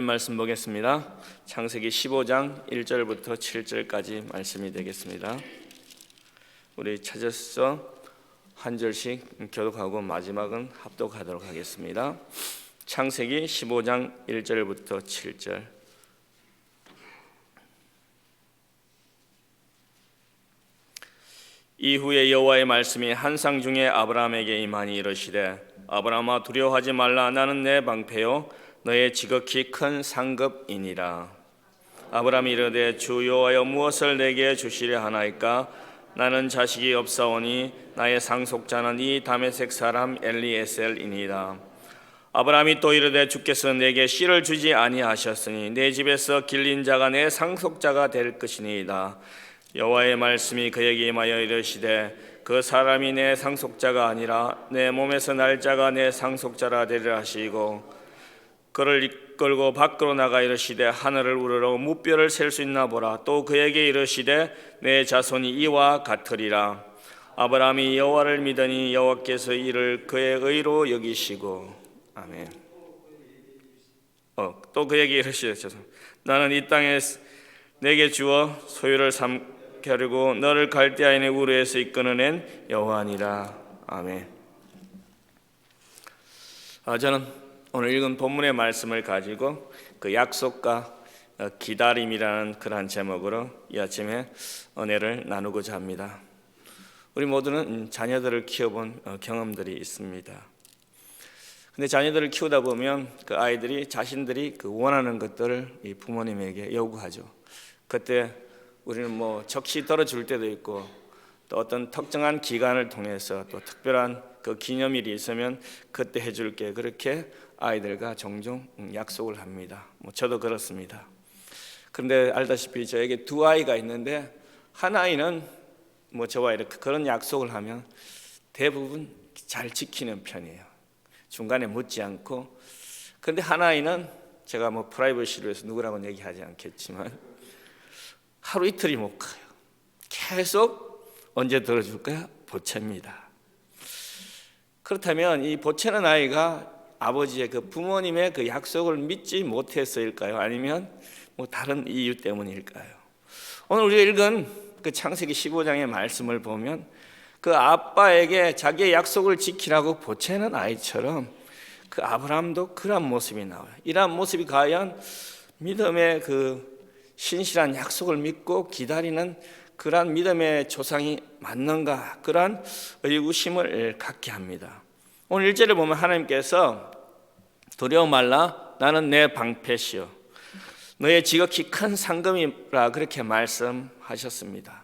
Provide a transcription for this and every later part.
말씀 보겠습니다. 창세기 15장 1절부터 7절까지 말씀이 되겠습니다. 우리 찾아서 한 절씩 교독하고 마지막은 합독하도록 하겠습니다. 창세기 15장 1절부터 7절. 이후에 여호와의 말씀이 한상 중에 아브라함에게 임하니 이르시되 아브라함아 두려워하지 말라. 나는 내 방패요 너의 지극히 큰 상급이니라. 아브라함이 이르되 주 여호와여 무엇을 내게 주시려 하나이까? 나는 자식이 없사오니 나의 상속자는 이 다메섹 사람 엘리에셀이니라. 아브라함이 또 이르되 주께서 내게 씨를 주지 아니하셨으니 내 집에서 길린 자가 내 상속자가 될 것이니이다. 여호와의 말씀이 그에게 임하여 이르시되 그 사람이 내 상속자가 아니라 내 몸에서 날 자가 내 상속자라 되리라 하시고 그를 이끌고 밖으로 나가 이르시되 하늘을 우러러 무뼈를 셀 수 있나 보라. 또 그에게 이르시되 내 자손이 이와 같으리라. 아브라함이 여호와를 믿으니 여호와께서 이를 그의 의로 여기시고 아멘. 또 그에게 이르시되 나는 이 땅에 내게 주어 소유를 삼게 하려고 너를 갈대아인의 우르에서 이끌어낸 여호와니라. 아멘. 저는 오늘 읽은 본문의 말씀을 가지고 그 약속과 기다림이라는 그러한 제목으로 이 아침에 은혜를 나누고자 합니다. 우리 모두는 자녀들을 키워본 경험들이 있습니다. 근데 자녀들을 키우다 보면 그 아이들이 자신들이 그 원하는 것들을 이 부모님에게 요구하죠. 그때 우리는 뭐 적시 떨어질 때도 있고 또 어떤 특정한 기간을 통해서 또 특별한 그 기념일이 있으면 그때 해줄게 그렇게 아이들과 종종 약속을 합니다. 저도 그렇습니다. 그런데 알다시피 저에게 두 아이가 있는데 한 아이는 저와 이렇게 그런 약속을 하면 대부분 잘 지키는 편이에요. 중간에 묻지 않고. 그런데 한 아이는 제가 프라이버시로 해서 누구라고는 얘기하지 않겠지만 하루 이틀이 못 가요. 계속 언제 들어줄 거야? 보채입니다. 그렇다면 이 보채는 아이가 아버지의 그 부모님의 그 약속을 믿지 못해서일까요? 아니면 다른 이유 때문일까요? 오늘 우리가 읽은 그 창세기 15장의 말씀을 보면 그 아빠에게 자기의 약속을 지키라고 보채는 아이처럼 그 아브라함도 그런 모습이 나와요. 이러한 모습이 과연 믿음의 그 신실한 약속을 믿고 기다리는 그러한 믿음의 조상이 맞는가? 그러한 의구심을 갖게 합니다. 오늘 1절을 보면 하나님께서 두려워 말라 나는 내 방패시오 너의 지극히 큰 상급이라 그렇게 말씀하셨습니다.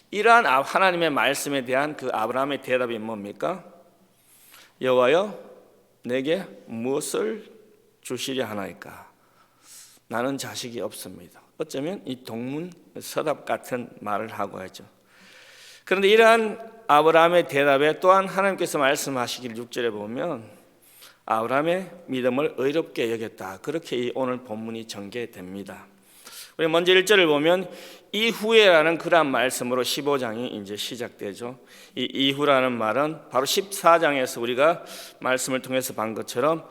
이러한 하나님의 말씀에 대한 그 아브라함의 대답이 뭡니까? 여호와여 내게 무엇을 주시려 하나이까? 나는 자식이 없습니다. 어쩌면 이 동문서답 같은 말을 하고 하죠. 그런데 이러한 아브라함의 대답에 또한 하나님께서 말씀하시길 6절에 보면 아브라함의 믿음을 의롭게 여겼다. 그렇게 오늘 본문이 전개됩니다. 우리 먼저 1절을 보면 이후에라는 그러한 말씀으로 15장이 이제 시작되죠. 이 이후라는 말은 바로 14장에서 우리가 말씀을 통해서 본 것처럼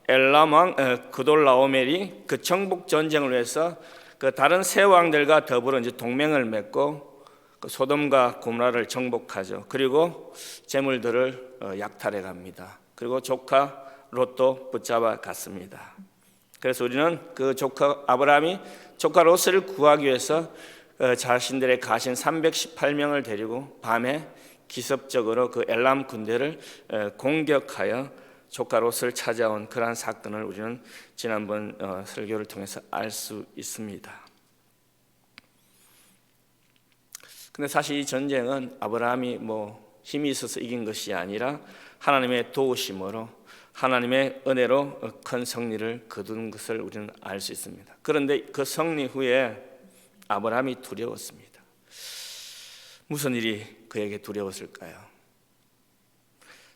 엘람 왕 그돌라오멜이 그 정복 전쟁을 위해서 그 다른 세 왕들과 더불어 이제 동맹을 맺고 그 소돔과 고모라를 정복하죠. 그리고 재물들을 약탈해 갑니다. 그리고 조카 롯도 붙잡아 갔습니다. 그래서 우리는 그 조카 아브라함이 조카 롯을 구하기 위해서 자신들의 가신 318명을 데리고 밤에 기습적으로 그 엘람 군대를 공격하여 조카 롯을 찾아온 그러한 사건을 우리는 지난번 설교를 통해서 알 수 있습니다. 근데 사실 이 전쟁은 아브라함이 힘이 있어서 이긴 것이 아니라 하나님의 도우심으로 하나님의 은혜로 큰 승리를 거둔 것을 우리는 알 수 있습니다. 그런데 그 승리 후에 아브라함이 두려웠습니다. 무슨 일이 그에게 두려웠을까요?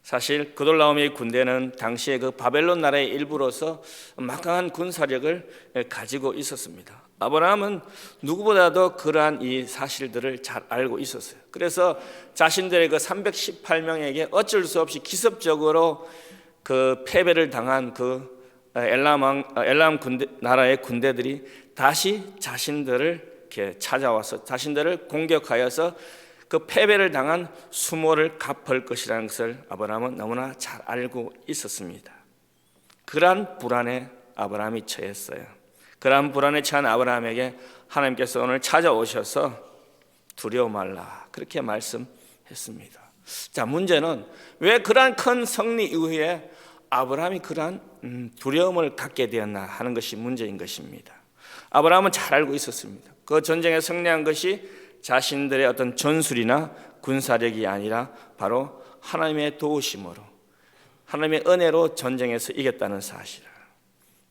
사실 그돌라오멜 군대는 당시에 그 바벨론 나라의 일부로서 막강한 군사력을 가지고 있었습니다. 아브라함은 누구보다도 그러한 이 사실들을 잘 알고 있었어요. 그래서 자신들의 그 318명에게 어쩔 수 없이 기습적으로 그 패배를 당한 그 엘람 나라의 군대들이 다시 자신들을 이렇게 찾아와서 자신들을 공격하여서 그 패배를 당한 수모를 갚을 것이라는 것을 아브라함은 너무나 잘 알고 있었습니다. 그러한 불안에 아브라함이 처했어요. 그러한 불안에 처한 아브라함에게 하나님께서 오늘 찾아오셔서 두려워 말라 그렇게 말씀했습니다. 자, 문제는 왜 그러한 큰 승리 이후에 아브라함이 그러한 두려움을 갖게 되었나 하는 것이 문제인 것입니다. 아브라함은 잘 알고 있었습니다. 그 전쟁에 승리한 것이 자신들의 어떤 전술이나 군사력이 아니라 바로 하나님의 도우심으로 하나님의 은혜로 전쟁에서 이겼다는 사실을.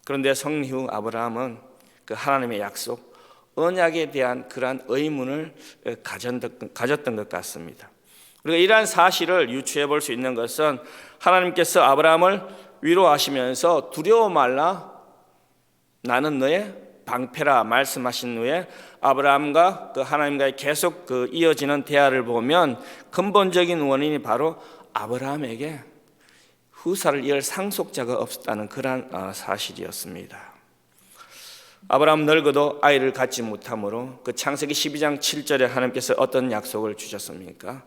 그런데 승리 후 아브라함은 그 하나님의 약속, 언약에 대한 그러한 의문을 가졌던 것 같습니다. 우리가 이러한 사실을 유추해 볼 수 있는 것은 하나님께서 아브라함을 위로하시면서 두려워 말라 나는 너의 방패라 말씀하신 후에 아브라함과 그 하나님과의 계속 그 이어지는 대화를 보면 근본적인 원인이 바로 아브라함에게 후사를 이을 상속자가 없었다는 그러한 사실이었습니다. 아브라함 늙어도 아이를 갖지 못하므로 그 창세기 12장 7절에 하나님께서 어떤 약속을 주셨습니까?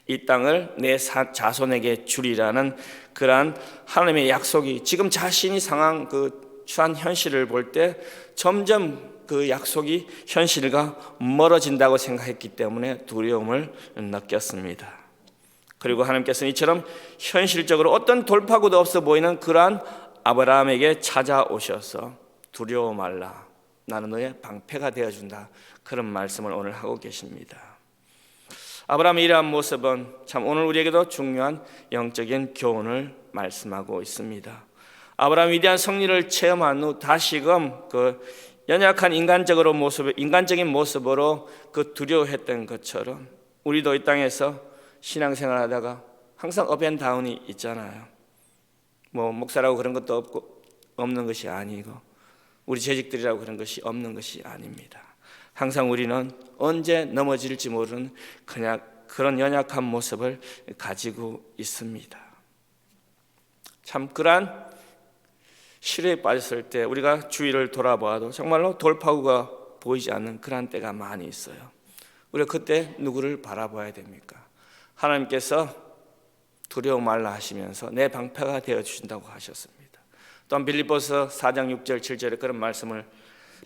이 땅을 내 자손에게 주리라는 그러한 하나님의 약속이 지금 자신이 상황 그 처한 현실을 볼 때 점점 그 약속이 현실과 멀어진다고 생각했기 때문에 두려움을 느꼈습니다. 그리고 하나님께서는 이처럼 현실적으로 어떤 돌파구도 없어 보이는 그러한 아브라함에게 찾아오셔서 두려워 말라 나는 너의 방패가 되어준다 그런 말씀을 오늘 하고 계십니다. 아브라함의 이러한 모습은 참 오늘 우리에게도 중요한 영적인 교훈을 말씀하고 있습니다. 아브라함 위대한 승리를 체험한 후 다시금 그 연약한 인간적인 모습으로 그 두려워했던 것처럼 우리도 이 땅에서 신앙생활하다가 항상 업앤다운이 있잖아요. 뭐 목사라고 그런 것도 없는 것이 아니고 우리 재직들이라고 그런 것이 없는 것이 아닙니다. 항상 우리는 언제 넘어질지 모르는 그냥 그런 연약한 모습을 가지고 있습니다. 참 그러한 시련에 빠졌을 때 우리가 주위를 돌아보아도 정말로 돌파구가 보이지 않는 그런 때가 많이 있어요. 우리가 그때 누구를 바라봐야 됩니까? 하나님께서 두려워 말라 하시면서 내 방패가 되어주신다고 하셨습니다. 또한 빌립보서 4장 6절 7절에 그런 말씀을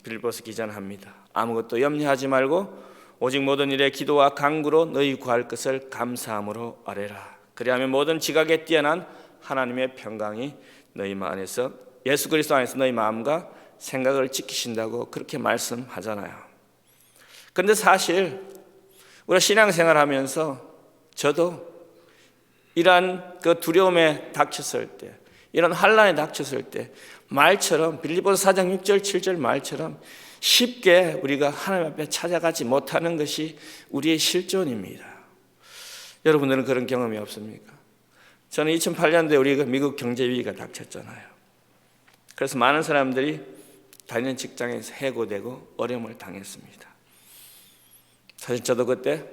빌립보서 기자는 합니다. 아무것도 염려하지 말고 오직 모든 일에 기도와 간구로 너희 구할 것을 감사함으로 아뢰라. 그리하면 모든 지각에 뛰어난 하나님의 평강이 너희 안에서 예수 그리스도 안에서 너희 마음과 생각을 지키신다고 그렇게 말씀하잖아요. 그런데 사실 우리가 신앙생활하면서 저도 이러한 그 두려움에 닥쳤을 때 이런 환난에 닥쳤을 때 말처럼 빌립보서 4장 6절 7절 말처럼 쉽게 우리가 하나님 앞에 찾아가지 못하는 것이 우리의 실존입니다. 여러분들은 그런 경험이 없습니까? 저는 2008년도에 우리가 미국 경제 위기가 닥쳤잖아요. 그래서 많은 사람들이 다니는 직장에서 해고되고 어려움을 당했습니다. 사실 저도 그때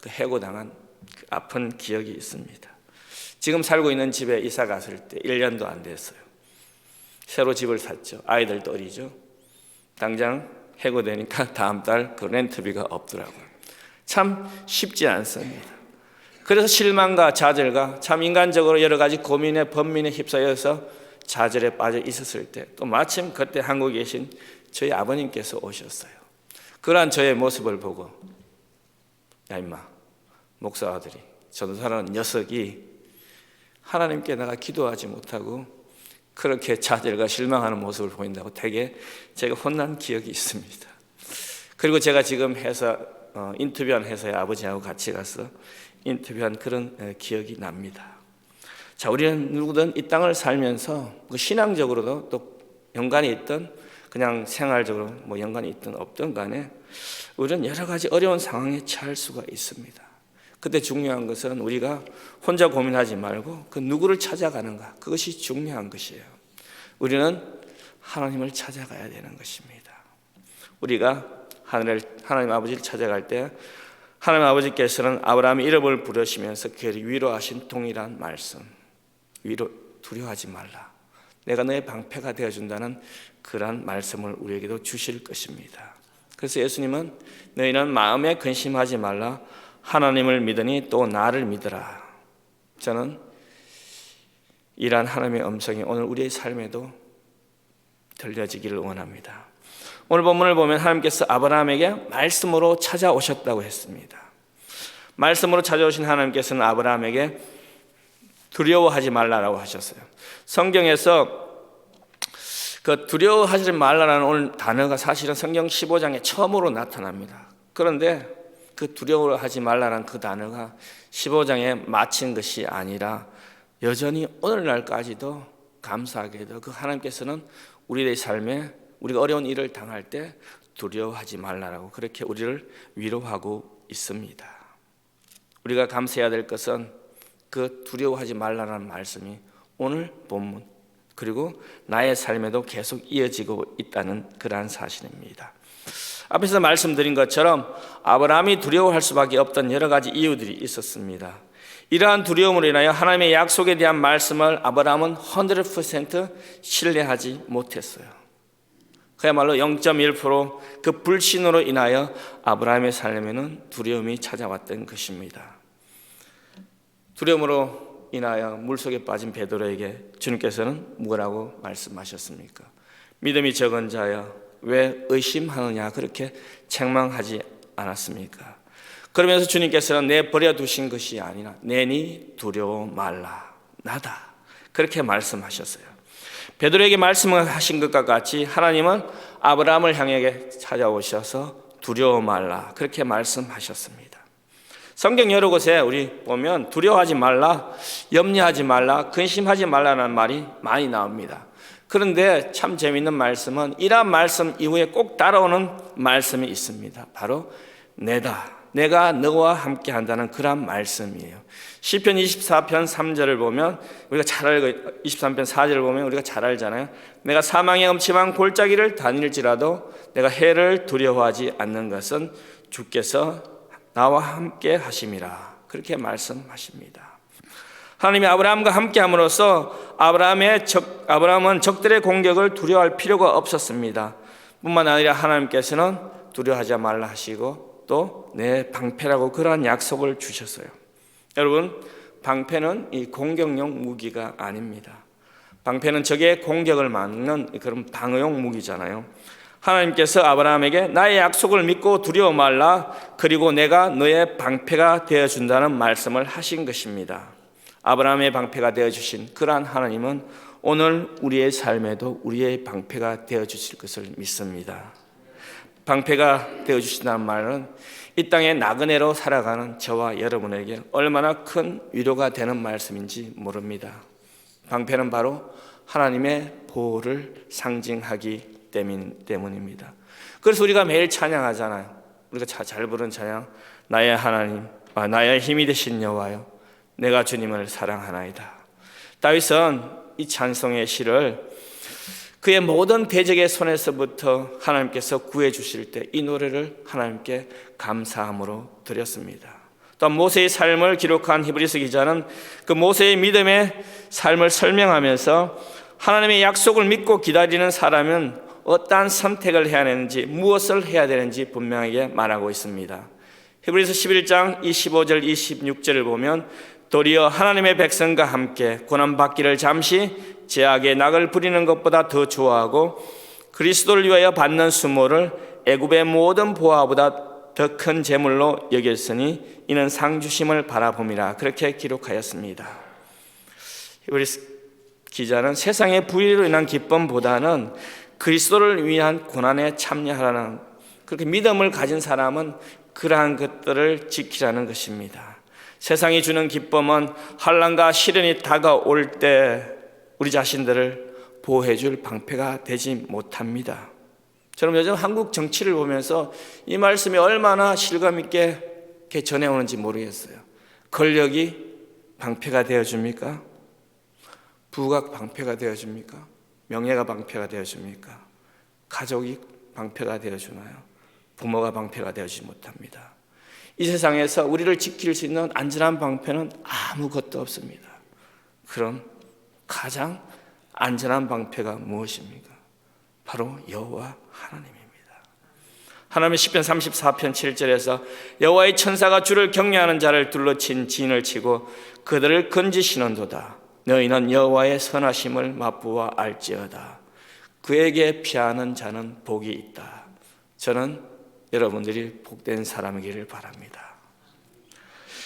그 해고당한 그 아픈 기억이 있습니다. 지금 살고 있는 집에 이사 갔을 때 1년도 안 됐어요. 새로 집을 샀죠. 아이들도 어리죠. 당장 해고되니까 다음 달 그 렌트비가 없더라고요. 참 쉽지 않습니다. 그래서 실망과 좌절과 참 인간적으로 여러 가지 고민에 번민에 휩싸여서 좌절에 빠져 있었을 때 또 마침 그때 한국에 계신 저희 아버님께서 오셨어요. 그러한 저의 모습을 보고 야 임마 목사 아들이 전도사라는 녀석이 하나님께 내가 기도하지 못하고 그렇게 좌절과 실망하는 모습을 보인다고 되게 제가 혼난 기억이 있습니다. 그리고 제가 지금 인터뷰한 회사에 아버지하고 같이 가서 인터뷰한 그런 기억이 납니다. 자, 우리는 누구든 이 땅을 살면서 신앙적으로도 또 연관이 있든 그냥 생활적으로 뭐 연관이 있든 없든 간에 우리는 여러 가지 어려운 상황에 처할 수가 있습니다. 그때 중요한 것은 우리가 혼자 고민하지 말고 그 누구를 찾아가는가, 그것이 중요한 것이에요. 우리는 하나님을 찾아가야 되는 것입니다. 우리가 하나님 아버지를 찾아갈 때 하나님 아버지께서는 아브라함의 이름을 부르시면서 그를 위로하신 동일한 말씀, 두려워하지 말라, 내가 너의 방패가 되어준다는 그러한 말씀을 우리에게도 주실 것입니다. 그래서 예수님은 너희는 마음에 근심하지 말라. 하나님을 믿으니 또 나를 믿으라. 저는 이러한 하나님의 음성이 오늘 우리의 삶에도 들려지기를 원합니다. 오늘 본문을 보면 하나님께서 아브라함에게 말씀으로 찾아오셨다고 했습니다. 말씀으로 찾아오신 하나님께서는 아브라함에게 두려워하지 말라라고 하셨어요. 성경에서 그 두려워하지 말라라는 오늘 단어가 사실은 성경 15장에 처음으로 나타납니다. 그런데 그 두려워하지 말라라는 그 단어가 15장에 마친 것이 아니라 여전히 오늘날까지도 감사하게도 그 하나님께서는 우리의 삶에 우리가 어려운 일을 당할 때 두려워하지 말라라고 그렇게 우리를 위로하고 있습니다. 우리가 감사해야 될 것은 그 두려워하지 말라는 말씀이 오늘 본문 그리고 나의 삶에도 계속 이어지고 있다는 그러한 사실입니다. 앞에서 말씀드린 것처럼 아브라함이 두려워할 수밖에 없던 여러 가지 이유들이 있었습니다. 이러한 두려움으로 인하여 하나님의 약속에 대한 말씀을 아브라함은 100% 신뢰하지 못했어요. 그야말로 0.1% 불신으로 인하여 아브라함의 삶에는 두려움이 찾아왔던 것입니다. 두려움으로 인하여 물속에 빠진 베드로에게 주님께서는 뭐라고 말씀하셨습니까? 믿음이 적은 자여 왜 의심하느냐 그렇게 책망하지 않았습니까? 그러면서 주님께서는 내 버려두신 것이 아니라 내니 두려워 말라 나다 그렇게 말씀하셨어요. 베드로에게 말씀하신 것과 같이 하나님은 아브라함을 향해 찾아오셔서 두려워 말라 그렇게 말씀하셨습니다. 성경 여러 곳에 우리 보면 두려워하지 말라, 염려하지 말라, 근심하지 말라는 말이 많이 나옵니다. 그런데 참 재미있는 말씀은 이러한 말씀 이후에 꼭 따라오는 말씀이 있습니다. 바로 내가 너와 함께 한다는 그런 말씀이에요. 시편 24편 3절을 보면 우리가 잘 알고 23편 4절을 보면 우리가 잘 알잖아요. 내가 사망의 음침한 골짜기를 다닐지라도 내가 해를 두려워하지 않는 것은 주께서 나와 함께 하심이라 그렇게 말씀하십니다. 하나님이 아브라함과 함께 함으로써 아브라함은 적들의 공격을 두려워할 필요가 없었습니다. 뿐만 아니라 하나님께서는 두려워하지 말라 하시고 또 내 방패라고 그러한 약속을 주셨어요. 여러분, 방패는 이 공격용 무기가 아닙니다. 방패는 적의 공격을 막는 그런 방어용 무기잖아요. 하나님께서 아브라함에게 나의 약속을 믿고 두려워 말라 그리고 내가 너의 방패가 되어준다는 말씀을 하신 것입니다. 아브라함의 방패가 되어주신 그러한 하나님은 오늘 우리의 삶에도 우리의 방패가 되어주실 것을 믿습니다. 방패가 되어주신다는 말은 이 땅에 나그네로 살아가는 저와 여러분에게 얼마나 큰 위로가 되는 말씀인지 모릅니다. 방패는 바로 하나님의 보호를 상징하기 때문입니다. 그래서 우리가 매일 찬양하잖아요. 우리가 잘 부른 찬양, 나의 하나님, 나의 힘이 되신 여호와여, 내가 주님을 사랑하나이다. 다윗은 이 찬송의 시를 그의 모든 대적의 손에서부터 하나님께서 구해 주실 때 이 노래를 하나님께 감사함으로 드렸습니다. 또 모세의 삶을 기록한 히브리서 기자는 그 모세의 믿음의 삶을 설명하면서 하나님의 약속을 믿고 기다리는 사람은 어떠한 선택을 해야 하는지 무엇을 해야 되는지 분명하게 말하고 있습니다. 히브리서 11장 25절 26절을 보면 도리어 하나님의 백성과 함께 고난받기를 잠시 제약의 낙을 부리는 것보다 더 좋아하고 그리스도를 위하여 받는 수모를 애굽의 모든 보화보다 더 큰 재물로 여겼으니 이는 상 주심을 바라봄이라 그렇게 기록하였습니다. 히브리서 기자는 세상의 불의로 인한 기쁨보다는 그리스도를 위한 고난에 참여하라는 그렇게 믿음을 가진 사람은 그러한 것들을 지키라는 것입니다. 세상이 주는 기쁨은 환난과 시련이 다가올 때 우리 자신들을 보호해 줄 방패가 되지 못합니다. 저는 요즘 한국 정치를 보면서 이 말씀이 얼마나 실감 있게 전해오는지 모르겠어요. 권력이 방패가 되어줍니까? 부가 방패가 되어줍니까? 명예가 방패가 되어줍니까? 가족이 방패가 되어주나요? 부모가 방패가 되어주지 못합니다. 이 세상에서 우리를 지킬 수 있는 안전한 방패는 아무것도 없습니다. 그럼 가장 안전한 방패가 무엇입니까? 바로 여호와 하나님입니다. 하나님의 시편 34편 7절에서 여호와의 천사가 주를 경외하는 자를 둘러친 진을 치고 그들을 건지시는도다. 너희는 여호와의 선하심을 맛보아 알지어다. 그에게 피하는 자는 복이 있다. 저는 여러분들이 복된 사람이기를 바랍니다.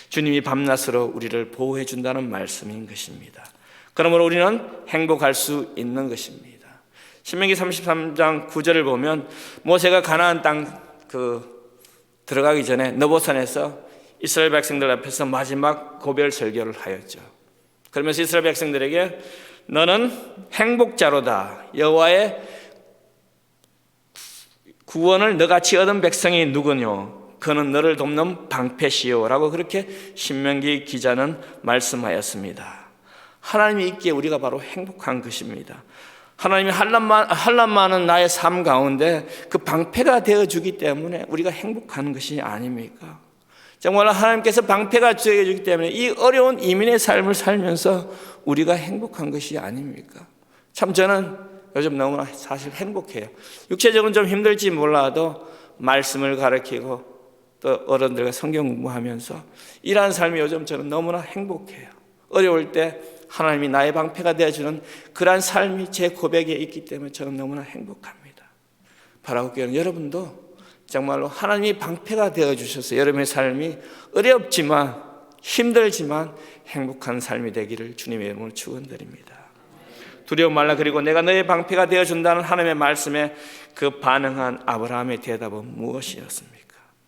주님이 밤낮으로 우리를 보호해 준다는 말씀인 것입니다. 그러므로 우리는 행복할 수 있는 것입니다. 신명기 33장 9절을 보면 모세가 가나안 땅 들어가기 전에 느보산에서 이스라엘 백성들 앞에서 마지막 고별 설교를 하였죠. 그러면서 이스라엘 백성들에게 너는 행복자로다. 여호와의 구원을 너같이 얻은 백성이 누구뇨? 그는 너를 돕는 방패시요 라고 그렇게 신명기 기자는 말씀하였습니다. 하나님이 있기에 우리가 바로 행복한 것입니다. 하나님이 한란 많은 나의 삶 가운데 그 방패가 되어주기 때문에 우리가 행복한 것이 아닙니까? 정말 하나님께서 방패가 되어주기 때문에 이 어려운 이민의 삶을 살면서 우리가 행복한 것이 아닙니까? 참 저는 요즘 너무나 사실 행복해요. 육체적으로는 좀 힘들지 몰라도 말씀을 가르치고 또 어른들과 성경 공부하면서 일하는 삶이 요즘 저는 너무나 행복해요. 어려울 때 하나님이 나의 방패가 되어주는 그러한 삶이 제 고백에 있기 때문에 저는 너무나 행복합니다. 바라고 교회는 여러분도 정말로 하나님이 방패가 되어주셔서 여러분의 삶이 어렵지만 힘들지만 행복한 삶이 되기를 주님의 이름으로 축원드립니다. 두려움 말라. 그리고 내가 너의 방패가 되어준다는 하나님의 말씀에 그 반응한 아브라함의 대답은 무엇이었습니까?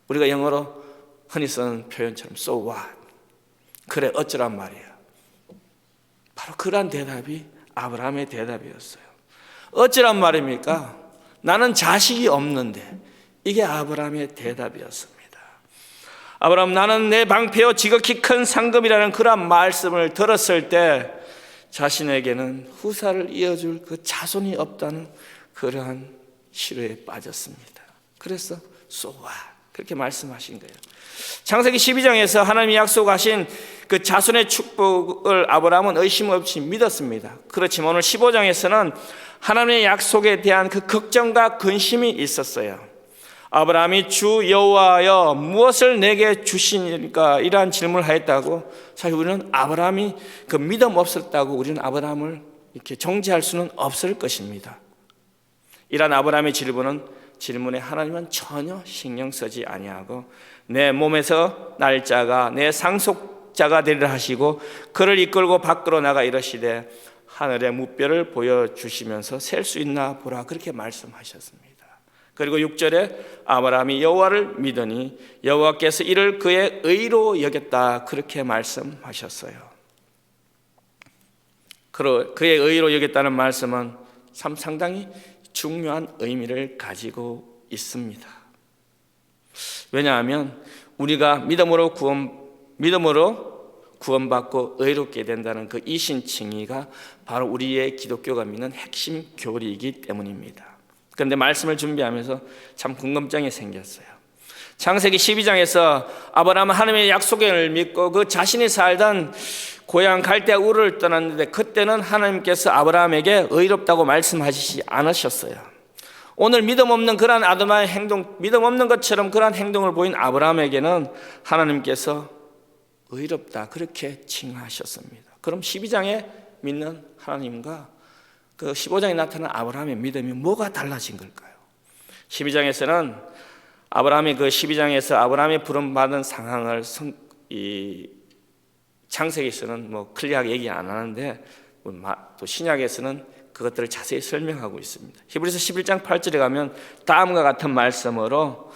우리가 영어로 흔히 쓰는 표현처럼 So what? 그래 어쩌란 말이야. 바로 그러한 대답이 아브라함의 대답이었어요. 어쩌란 말입니까? 나는 자식이 없는데. 이게 아브라함의 대답이었습니다. 아브라함, 나는 내 방패요 지극히 큰 상급이라는 그러한 말씀을 들었을 때 자신에게는 후사를 이어줄 그 자손이 없다는 그러한 시로에 빠졌습니다. 그래서 So what? 그렇게 말씀하신 거예요. 창세기 12장에서 하나님이 약속하신 그 자손의 축복을 아브라함은 의심 없이 믿었습니다. 그렇지만 오늘 15장에서는 하나님의 약속에 대한 그 걱정과 근심이 있었어요. 아브라함이 주 여호와여 무엇을 내게 주시니까 이러한 질문을 하였다고. 사실 우리는 아브라함이 그 믿음 없었다고 우리는 아브라함을 이렇게 정죄할 수는 없을 것입니다. 이러한 아브라함의 질문에 하나님은 전혀 신경 쓰지 아니하고 내 몸에서 날짜가 내 상속자가 되리라 하시고 그를 이끌고 밖으로 나가 이르시되 하늘의 무뼈를 보여주시면서 셀 수 있나 보라 그렇게 말씀하셨습니다. 그리고 6절에 아브라함이 여호와를 믿으니 여호와께서 이를 그의 의로 여겼다 그렇게 말씀하셨어요. 그의 의로 여겼다는 말씀은 참 상당히 중요한 의미를 가지고 있습니다. 왜냐하면 우리가 믿음으로 구원받고 의롭게 된다는 그 이신칭의가 바로 우리의 기독교가 믿는 핵심 교리이기 때문입니다. 그런데 말씀을 준비하면서 참 궁금증이 생겼어요. 창세기 12장에서 아브라함은 하나님의 약속을 믿고 그 자신이 살던 고향 갈대아 우르를 떠났는데 그때는 하나님께서 아브라함에게 의롭다고 말씀하시지 않으셨어요. 오늘 믿음 없는 그러한 아담의 행동, 믿음 없는 것처럼 그러한 행동을 보인 아브라함에게는 하나님께서 의롭다 그렇게 칭하셨습니다. 그럼 12장에 믿는 하나님과 그 15장에 나타난 아브라함의 믿음이 뭐가 달라진 걸까요? 12장에서는 아브라함이 그 12장에서 아브라함이 부름받은 상황을 창세기에서는 뭐 클리어하게 얘기 안 하는데 또 신약에서는 그것들을 자세히 설명하고 있습니다. 히브리서 11장 8절에 가면 다음과 같은 말씀으로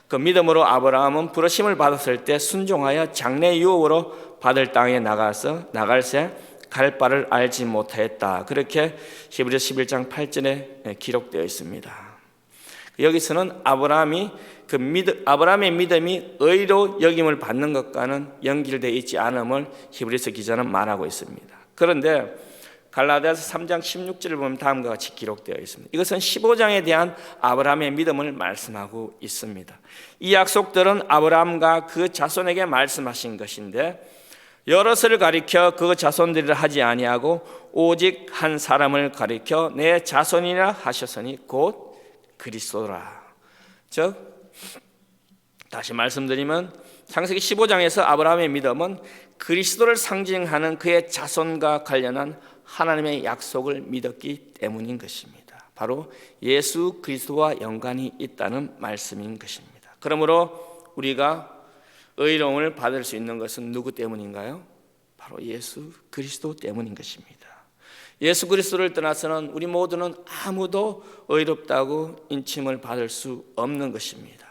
그 믿음으로 아브라함은 부르심을 받았을 때 순종하여 장래 유업으로 받을 땅에 나갈새 갈 바를 알지 못하였다. 그렇게 히브리서 11장 8절에 기록되어 있습니다. 여기서는 아브라함의 믿음이 의로 여김을 받는 것과는 연결되어 있지 않음을 히브리서 기자는 말하고 있습니다. 그런데 갈라디아서 3장 16절을 보면 다음과 같이 기록되어 있습니다. 이것은 15장에 대한 아브라함의 믿음을 말씀하고 있습니다. 이 약속들은 아브라함과 그 자손에게 말씀하신 것인데 여럿을 가리켜 그 자손들이라 하지 아니하고 오직 한 사람을 가리켜 내 자손이라 하셨으니 곧 그리스도라. 즉 다시 말씀드리면 창세기 15장에서 아브라함의 믿음은 그리스도를 상징하는 그의 자손과 관련한 하나님의 약속을 믿었기 때문인 것입니다. 바로 예수 그리스도와 연관이 있다는 말씀인 것입니다. 그러므로 우리가 의로움을 받을 수 있는 것은 누구 때문인가요? 바로 예수 그리스도 때문인 것입니다. 예수 그리스도를 떠나서는 우리 모두는 아무도 의롭다고 인침을 받을 수 없는 것입니다.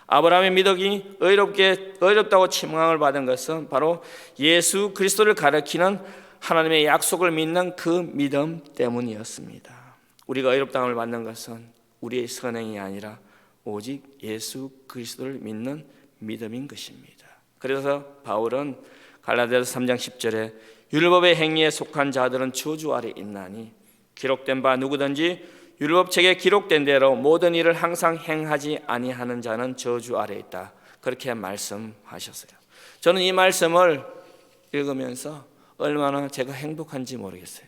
아브라함의 믿음이 의롭다고 칭함을 받은 것은 바로 예수 그리스도를 가리키는 하나님의 약속을 믿는 그 믿음 때문이었습니다. 우리가 의롭다함을 받는 것은 우리의 선행이 아니라 오직 예수 그리스도를 믿는 믿음인 것입니다. 그래서 바울은 갈라디아서 3장 10절에 율법의 행위에 속한 자들은 저주 아래 있나니 기록된 바 누구든지 율법책에 기록된 대로 모든 일을 항상 행하지 아니하는 자는 저주 아래 있다. 그렇게 말씀하셨어요. 저는 이 말씀을 읽으면서 얼마나 제가 행복한지 모르겠어요.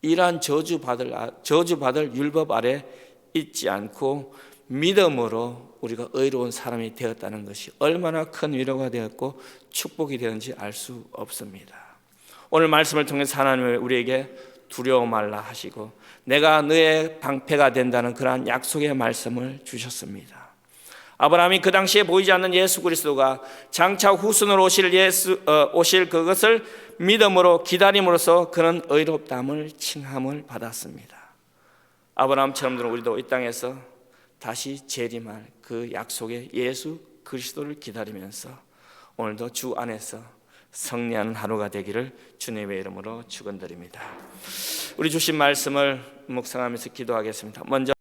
이러한 저주받을 율법 아래 있지 않고 믿음으로 우리가 의로운 사람이 되었다는 것이 얼마나 큰 위로가 되었고 축복이 되었는지 알 수 없습니다. 오늘 말씀을 통해서 하나님을 우리에게 두려워 말라 하시고 내가 너의 방패가 된다는 그러한 약속의 말씀을 주셨습니다. 아브라함이 그 당시에 보이지 않는 예수 그리스도가 장차 후순으로 오실 그것을 믿음으로 기다림으로써 그는 의롭다함을 칭함을 받았습니다. 아브라함처럼 우리도 이 땅에서 다시 재림할 그 약속의 예수 그리스도를 기다리면서 오늘도 주 안에서 승리하는 하루가 되기를 주님의 이름으로 축원드립니다. 우리 주신 말씀을 묵상하면서 기도하겠습니다. 먼저